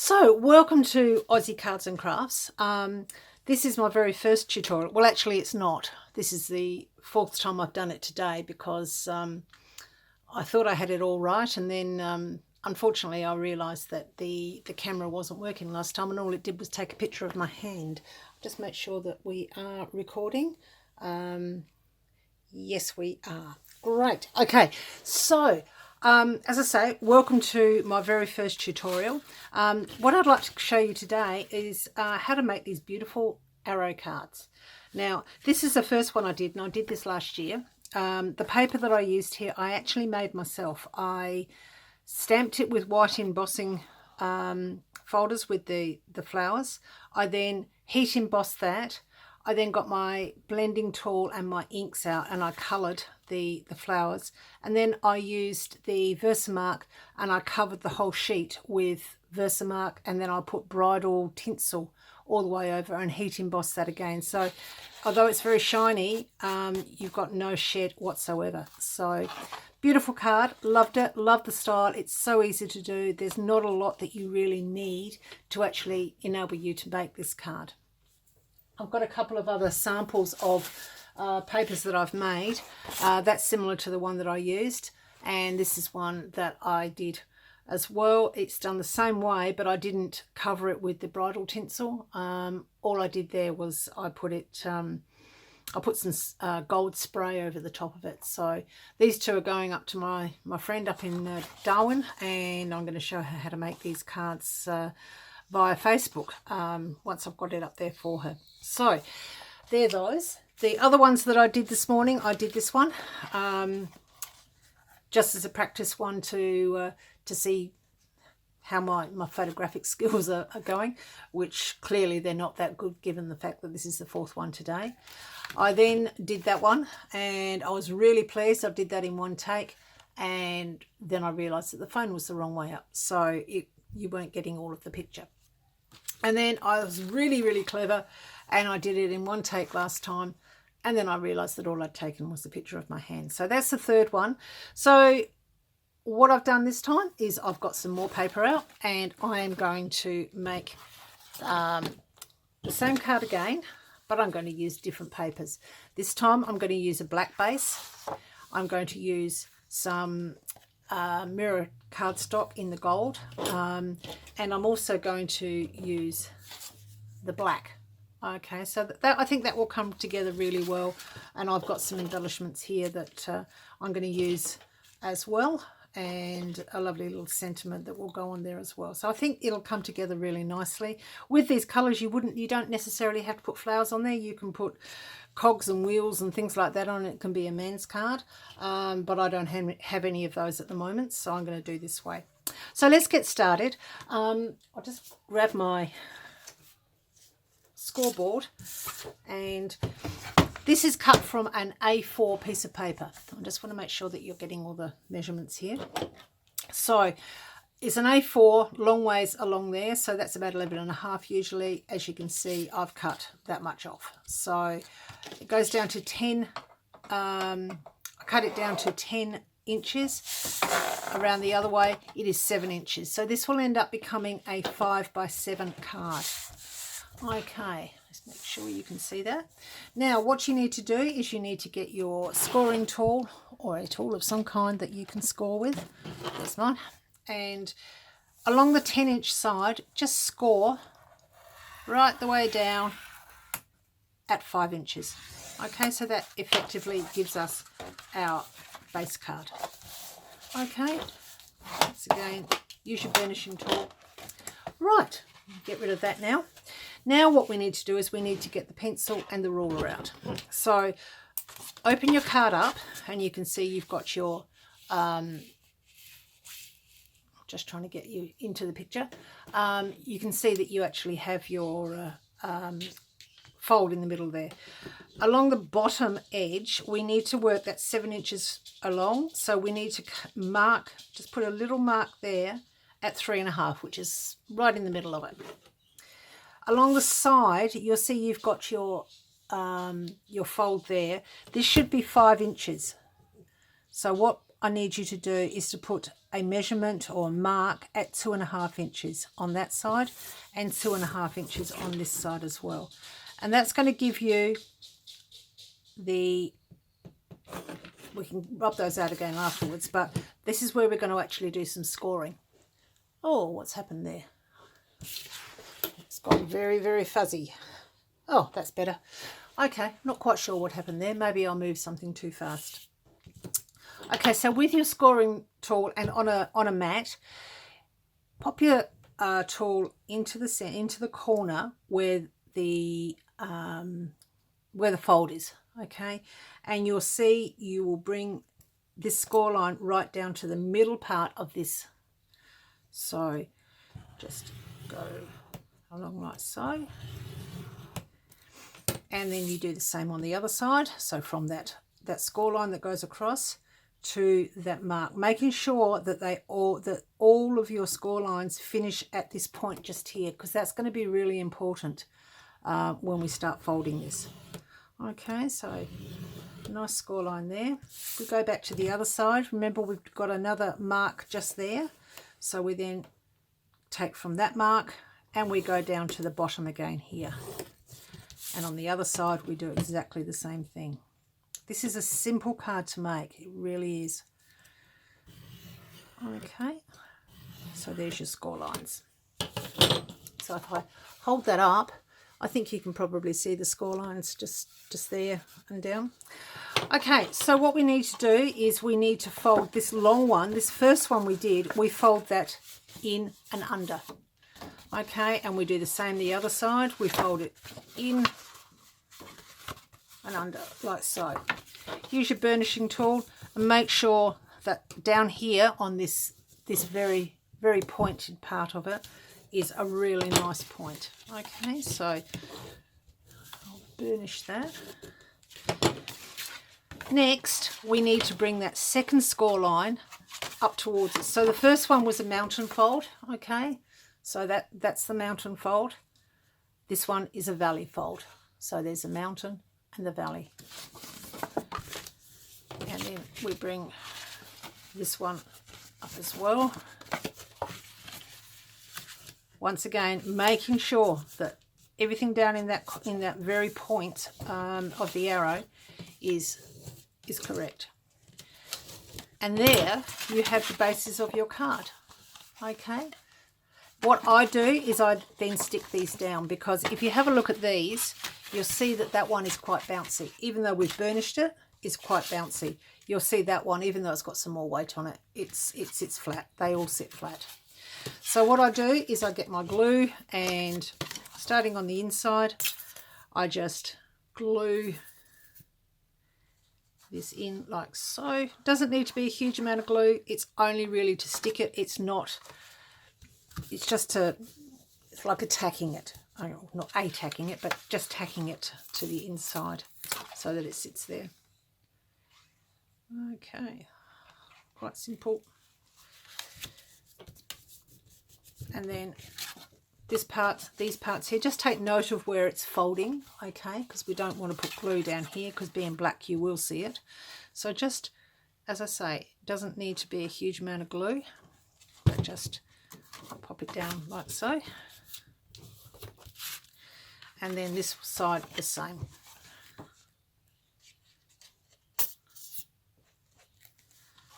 So welcome to Aussie Cards and Crafts. This is my very first tutorial. Well, actually it's not. This is the fourth time I've done it today because I thought I had it all right, and then unfortunately I realised that the camera wasn't working last time, and all it did was take a picture of my hand. Just make sure that we are recording. Yes, we are. Great. Okay, so as I say, welcome to my very first tutorial. What I'd like to show you today is how to make these beautiful arrow cards. Now, this is the first one I did, and I did this last year. The paper that I used here, I actually made myself. I stamped it with white embossing folders with the flowers. I then heat embossed that. I then got my blending tool and my inks out, and I coloured the flowers, and then I used the Versamark and I covered the whole sheet with Versamark, and then I put bridal tinsel all the way over and heat embossed that again. So although it's very shiny, you've got no shed whatsoever. So beautiful card, loved it, loved the style. It's so easy to do. There's not a lot that you really need to actually enable you to make this card. I've got a couple of other samples of papers that I've made. That's similar to the one that I used, and this is one that I did as well. It's done the same way, but I didn't cover it with the bridal tinsel. All I did there was I put some gold spray over the top of it. So these two are going up to my friend up in Darwin, and I'm going to show her how to make these cards via Facebook once I've got it up there for her. So they're those. The other ones that I did this morning, I did this one just as a practice one to see how my photographic skills are going, which clearly they're not that good given the fact that this is the fourth one today. I then did that one, and I was really pleased. I did that in one take, and then I realised that the phone was the wrong way up, so you weren't getting all of the picture. And then I was really clever, and I did it in one take last time, and then I realised that all I'd taken was the picture of my hand. So that's the third one. So what I've done this time is I've got some more paper out, and I am going to make the same card again, but I'm going to use different papers. This time I'm going to use a black base. I'm going to use some mirror cardstock in the gold, and I'm also going to use the black. Okay, so that I think that will come together really well, and I've got some embellishments here that I'm going to use as well, and a lovely little sentiment that will go on there as well. So I think it'll come together really nicely. With these colours, you don't necessarily have to put flowers on there. You can put cogs and wheels and things like that on it. It can be a man's card, but I don't have any of those at the moment, so I'm going to do this way. So let's get started. I'll just grab my scoreboard, and this is cut from an A4 piece of paper. I just want to make sure that you're getting all the measurements here. So it's an A4, long ways along there, so that's about 11.5 usually. As you can see, I've cut that much off. So it goes down to 10, I cut it down to 10 inches. Around the other way, it is 7 inches. So this will end up becoming a 5x7 card. Okay, let's make sure you can see that. Now what you need to do is you need to get your scoring tool, or a tool of some kind that you can score with. There's mine. And along the 10-inch side, just score right the way down at 5 inches. Okay, so that effectively gives us our base card. Okay, once again, use your burnishing tool. Right, get rid of that now. Now what we need to do is we need to get the pencil and the ruler out. So open your card up, and you can see you've got your, just trying to get you into the picture. You can see that you actually have your fold in the middle there. Along the bottom edge, we need to work that 7 inches along. So we need to mark, just put a little mark there at 3.5, which is right in the middle of it. Along the side, you'll see you've got your fold there. This should be 5 inches. So what I need you to do is to put a measurement or a mark at 2.5 inches on that side and 2.5 inches on this side as well. And that's going to give you the, we can rub those out again afterwards, but this is where we're going to actually do some scoring. Oh, what's happened there? It's gone very, very fuzzy. Oh, that's better. Okay, not quite sure what happened there. Maybe I'll move something too fast. Okay, so with your scoring tool and on a mat, pop your tool into the corner where the fold is. Okay, and you'll see you will bring this score line right down to the middle part of this. So just go along like so, and then you do the same on the other side. So from that score line that goes across to that mark, making sure that all of your score lines finish at this point just here, because that's going to be really important when we start folding this. Okay, so nice score line there. We go back to the other side. Remember, we've got another mark just there, so we then take from that mark and we go down to the bottom again here, and on the other side we do exactly the same thing. This is a simple card to make, it really is. Okay, so there's your score lines. So if I hold that up, I think you can probably see the score lines just there and down. Okay, so what we need to do is we need to fold this long one. This first one we did, we fold that in and under. Okay, and we do the same the other side. We fold it in and under like so. Use your burnishing tool and make sure that down here on this very, very pointed part of it is a really nice point. Okay, so I'll burnish that. Next, we need to bring that second score line up towards it. So the first one was a mountain fold, okay? So that's the mountain fold. This one is a valley fold. So there's a mountain and the valley. And then we bring this one up as well. Once again, making sure that everything down in that very point of the arrow is correct. And there you have the bases of your card. Okay. What I do is I then stick these down, because if you have a look at these, you'll see that one is quite bouncy. Even though we've burnished it, it's quite bouncy. You'll see that one, even though it's got some more weight on it, it sits flat. They all sit flat. So what I do is I get my glue, and starting on the inside, I just glue this in like so. Doesn't need to be a huge amount of glue. It's only really to stick it. It's just it's like attacking it. Not attacking it, but just tacking it to the inside so that it sits there. Okay, quite simple. And then these parts here, just take note of where it's folding, okay, because we don't want to put glue down here, because being black you will see it. So just, as I say, it doesn't need to be a huge amount of glue, but just pop it down like so. And then this side the same. I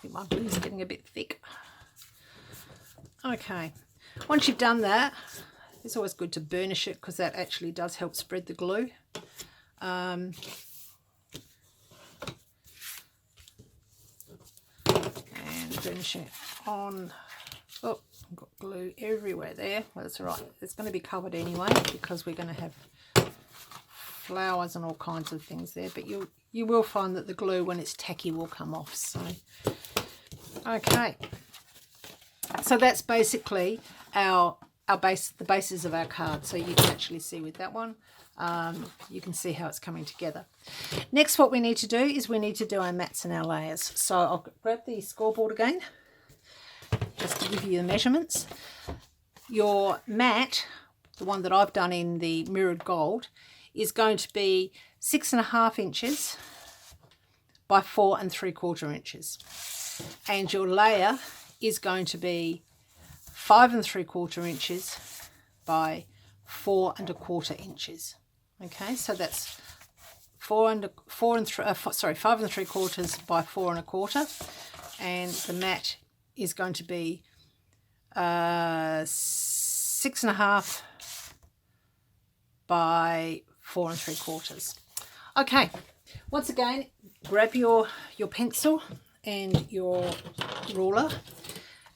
think my glue is getting a bit thick. Okay, once you've done that, it's always good to burnish it, because that actually does help spread the glue. And burnishing it on. Oh, I've got glue everywhere there. Well, that's all right. It's going to be covered anyway, because we're going to have flowers and all kinds of things there. But you will find that the glue, when it's tacky, will come off. So, okay. So that's basically the bases of our card. So you can actually see with that one, you can see how it's coming together. Next, what we need to do is we need to do our mats and our layers. So I'll grab the scoreboard again, just to give you the measurements. Your mat, the one that I've done in the mirrored gold, is going to be 6.5 inches by 4 3/4 inches. and your layer is going to be 5 3/4 inches by 4 1/4 inches. Okay, so that's 5 3/4 by 4 1/4, and the mat is going to be 6 1/2 by 4 3/4. Okay, once again, grab your pencil and your ruler,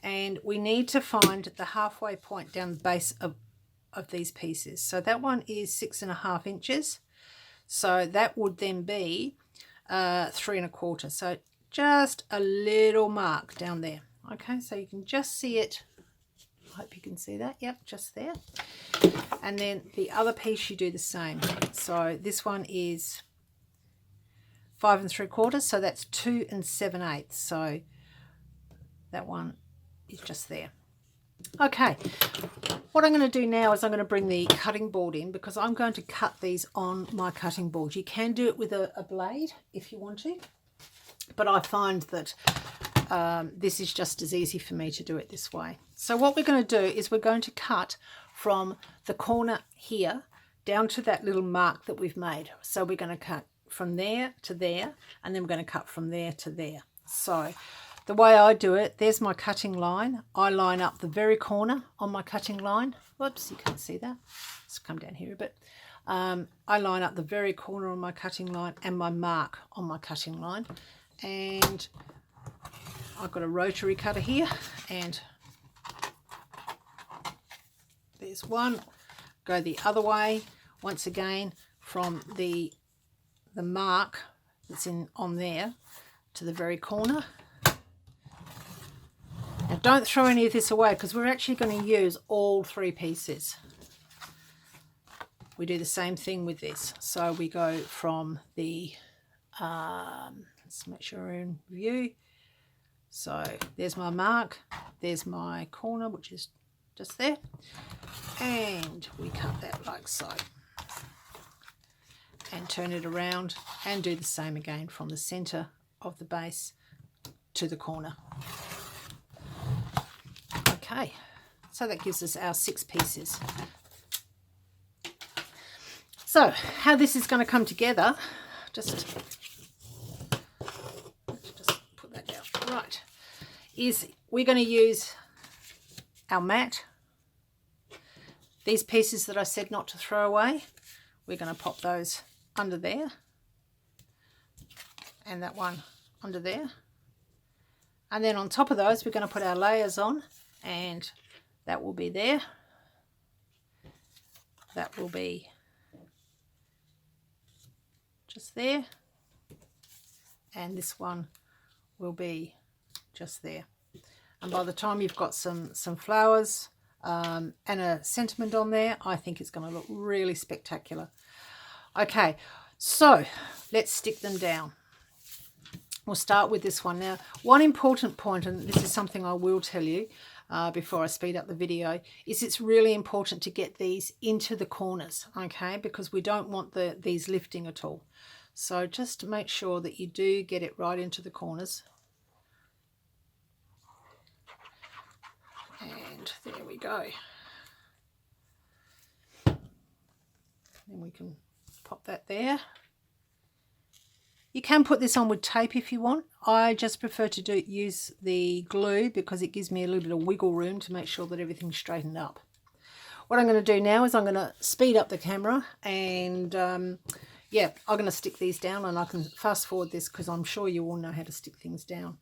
and we need to find the halfway point down the base of these pieces. So that one is 6 1/2 inches, so that would then be 3 1/4. So just a little mark down there. Okay, so you can just see it. I hope you can see that. Yep, just there. And then the other piece you do the same. So this one is 5 3/4, so that's 2 7/8. So that one is just there. Okay, what I'm going to do now is I'm going to bring the cutting board in, because I'm going to cut these on my cutting board. You can do it with a blade if you want to, but I find that this is just as easy for me to do it this way. So what we're going to do is we're going to cut from the corner here down to that little mark that we've made. So we're going to cut from there to there, and then we're going to cut from there to there. So the way I do it, there's my cutting line. I line up the very corner on my cutting line. Whoops, you can't see that. Let's come down here a bit. I line up the very corner on my cutting line and my mark on my cutting line. And I've got a rotary cutter here, and there's one. Go the other way, once again, from the mark that's on there to the very corner. Now don't throw any of this away, because we're actually going to use all 3 pieces. We do the same thing with this. So we go from the, let's make sure we're in view. So there's my mark, there's my corner, which is just there, and we cut that like so, and turn it around and do the same again from the center of the base to the corner. Okay, so that gives us our 6 pieces. So how this is going to come together, just put that down, right, is we're going to use our mat. These pieces that I said not to throw away, we're going to pop those under there, and that one under there, and then on top of those we're going to put our layers on, and that will be there, that will be just there, and this one will be just there. And by the time you've got some flowers and a sentiment on there, I think it's going to look really spectacular. Okay, so let's stick them down. We'll start with this one. Now, one important point, and this is something I will tell you before I speed up the video, is it's really important to get these into the corners, okay, because we don't want these lifting at all. So just make sure that you do get it right into the corners. And there we go. Then we can pop that there. You can put this on with tape if you want. I just prefer to use the glue, because it gives me a little bit of wiggle room to make sure that everything's straightened up. What I'm going to do now is I'm going to speed up the camera, and yeah, I'm going to stick these down, and I can fast forward this because I'm sure you all know how to stick things down.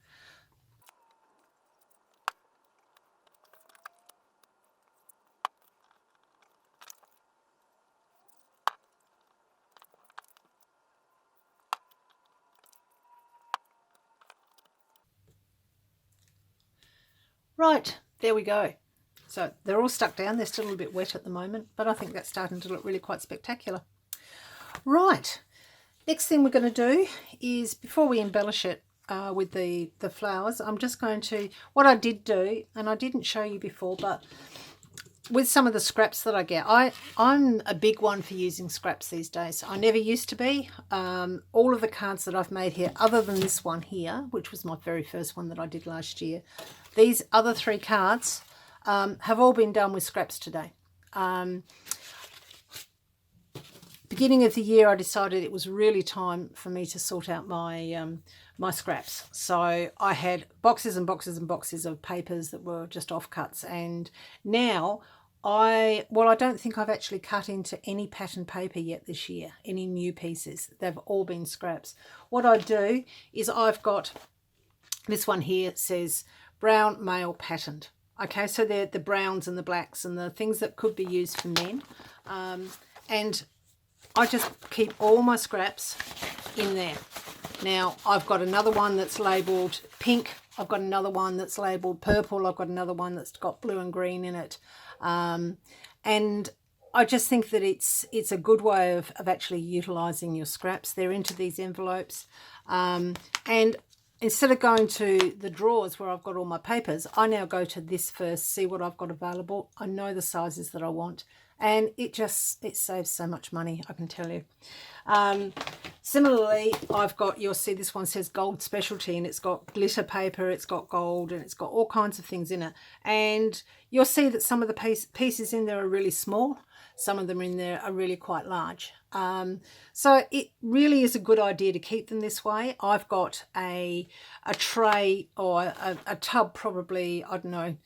Right, there we go. So they're all stuck down. They're still a little bit wet at the moment, but I think that's starting to look really quite spectacular. Right, next thing we're going to do is, before we embellish it with the flowers, I'm just going to, what I did do, and I didn't show you before, but with some of the scraps that I get, I'm a big one for using scraps these days. I never used to be. All of the cards that I've made here, other than this one here, which was my very first one that I did last year, these other 3 cards have all been done with scraps today. Beginning of the year, I decided it was really time for me to sort out my my scraps. So I had boxes and boxes and boxes of papers that were just offcuts, and now I don't think I've actually cut into any pattern paper yet this year, any new pieces. They've all been scraps. What I do is I've got this one here, says brown male patterned. Okay, so they're the browns and the blacks and the things that could be used for men. And I just keep all my scraps in there. Now, I've got another one that's labelled pink. I've got another one that's labelled purple. I've got another one that's got blue and green in it. And I just think that it's a good way of actually utilising your scraps. They're into these envelopes. And instead of going to the drawers where I've got all my papers, I now go to this first, see what I've got available. I know the sizes that I want. And it saves so much money, I can tell you. Similarly, I've got, you'll see this one says gold specialty, and it's got glitter paper, it's got gold, and it's got all kinds of things in it. And you'll see that some of the pieces in there are really small. Some of them in there are really quite large. So it really is a good idea to keep them this way. I've got a tray or a tub, probably, I don't know,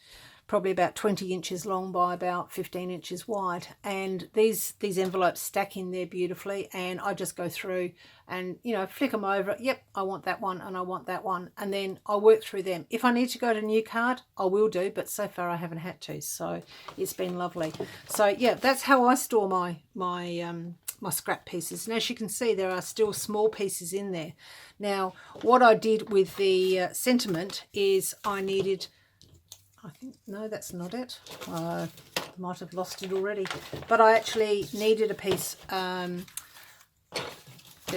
probably about 20 inches long by about 15 inches wide, and these envelopes stack in there beautifully, and I just go through and, you know, flick them over. Yep, I want that one and I want that one, and then I'll work through them. If I need to go to a new card, I will do, but so far I haven't had to, so it's been lovely. So yeah, that's how I store my scrap pieces. And as you can see, there are still small pieces in there. Now, what I did with the sentiment is I needed, I think, no, that's not it. I might have lost it already. But I actually needed a piece. There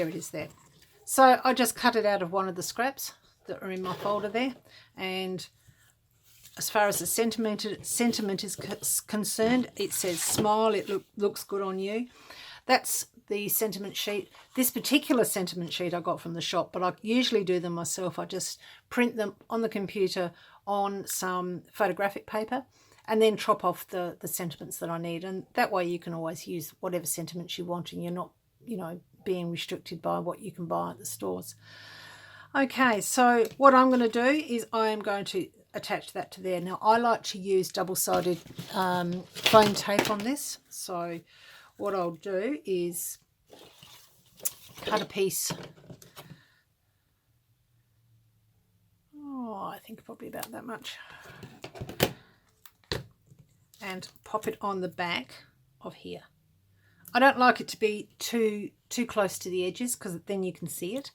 it is there. So I just cut it out of one of the scraps that are in my folder there. And as far as the sentiment is concerned, it says smile, it looks good on you. That's the sentiment sheet. This particular sentiment sheet I got from the shop, but I usually do them myself. I just print them on the computer on some photographic paper and then chop off the sentiments that I need. And that way you can always use whatever sentiments you want, and you're not, you know, being restricted by what you can buy at the stores. Okay, so what I'm going to do is I am going to attach that to there. Now, I like to use double-sided foam tape on this. So what I'll do is cut a piece, I think probably about that much, and pop it on the back of here. I don't like it to be too close to the edges, because then you can see it.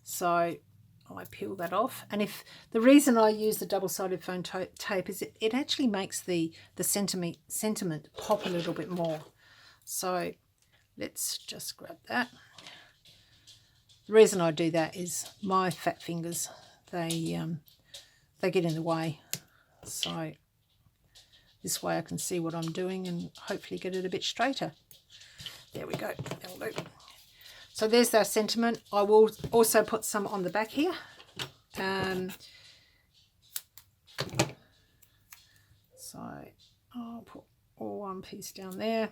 So I peel that off. And if the reason I use the double-sided foam tape is it actually makes the sentiment pop a little bit more. So let's just grab that. The reason I do that is my fat fingers, they get in the way. So this way I can see what I'm doing and hopefully get it a bit straighter. There we go. That'll do. So there's our sentiment. I will also put some on the back here. So I'll put all one piece down there,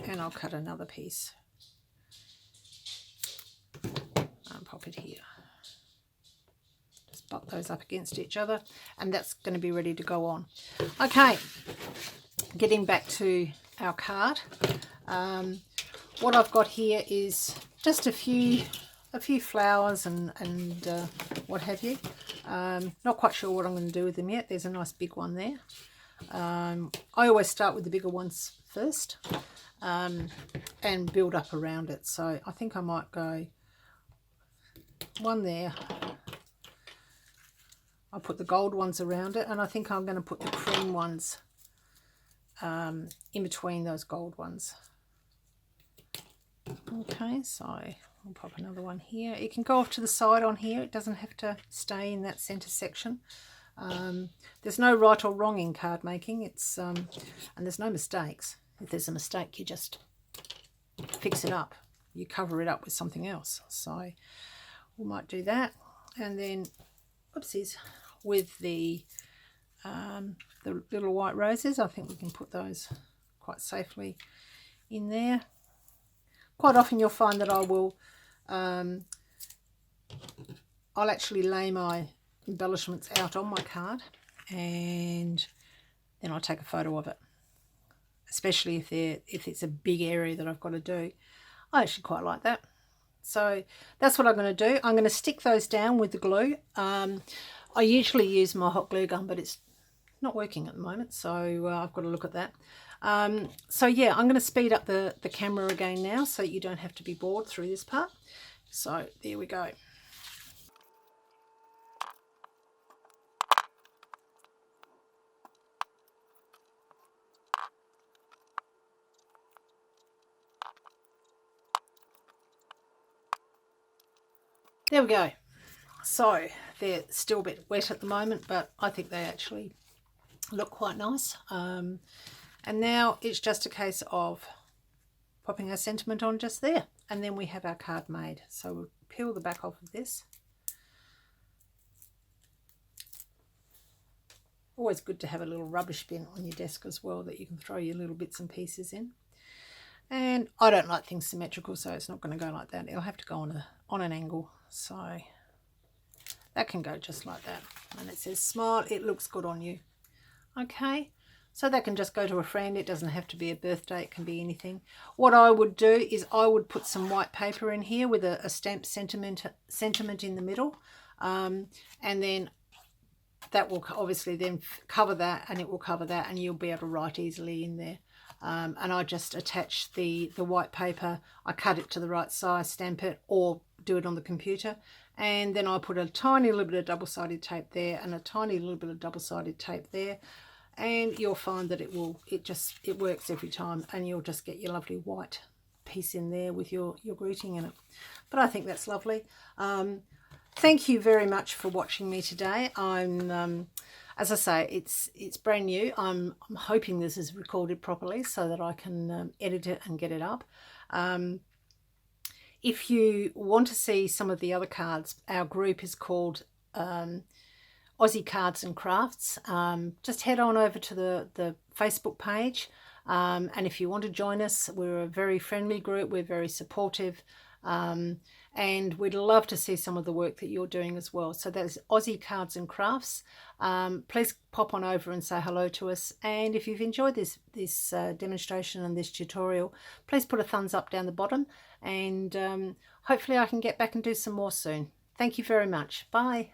and I'll cut another piece and pop it here. Just butt those up against each other, and that's going to be ready to go on. Okay, getting back to our card. What I've got here is just a few flowers and what have you. Not quite sure what I'm going to do with them yet. There's a nice big one there. I always start with the bigger ones first and build up around it. So I think I might go one there. I'll put the gold ones around it, and I think I'm going to put the cream ones in between those gold ones. Okay, so I'll pop another one here. It can go off to the side on here. It doesn't have to stay in that center section. There's no right or wrong in card making. It's and there's no mistakes. If there's a mistake, you just fix it up. You cover it up with something else. So we might do that. And then, oopsies, with the little white roses, I think we can put those quite safely in there. Quite often you'll find that I will, I'll actually lay my embellishments out on my card and then I'll take a photo of it, especially if it's a big area that I've got to do. I actually quite like that. So that's what I'm going to do. I'm going to stick those down with the glue. I usually use my hot glue gun, but it's not working at the moment, so I've got to look at that. So yeah, I'm going to speed up the camera again now so you don't have to be bored through this part. So there we go. There we go. So they're still a bit wet at the moment, but I think they actually look quite nice. And now it's just a case of popping our sentiment on just there, and then we have our card made. So we'll peel the back off of this. Always good to have a little rubbish bin on your desk as well that you can throw your little bits and pieces in. And I don't like things symmetrical, so it's not going to go like that. It'll have to go on an angle. So that can go just like that. And it says smile, it looks good on you. Okay, so that can just go to a friend. It doesn't have to be a birthday, it can be anything. What I would do is I would put some white paper in here with a stamped sentiment in the middle. And then that will obviously then cover that, and it will cover that, and you'll be able to write easily in there. And I just attach the white paper, I cut it to the right size, stamp it, or do it on the computer, and then I put a tiny little bit of double-sided tape there and a tiny little bit of double-sided tape there, and you'll find that it works every time, and you'll just get your lovely white piece in there with your greeting in it. But I think that's lovely. Thank you very much for watching me today. I'm as I say, it's brand new. I'm hoping this is recorded properly so that I can edit it and get it up. If you want to see some of the other cards, our group is called Aussie Cards and Crafts. Just head on over to the Facebook page, and if you want to join us, we're a very friendly group. We're very supportive. And we'd love to see some of the work that you're doing as well. So that's Aussie Cards and Crafts. Please pop on over and say hello to us. And if you've enjoyed this demonstration and this tutorial, please put a thumbs up down the bottom. And hopefully I can get back and do some more soon. Thank you very much. Bye.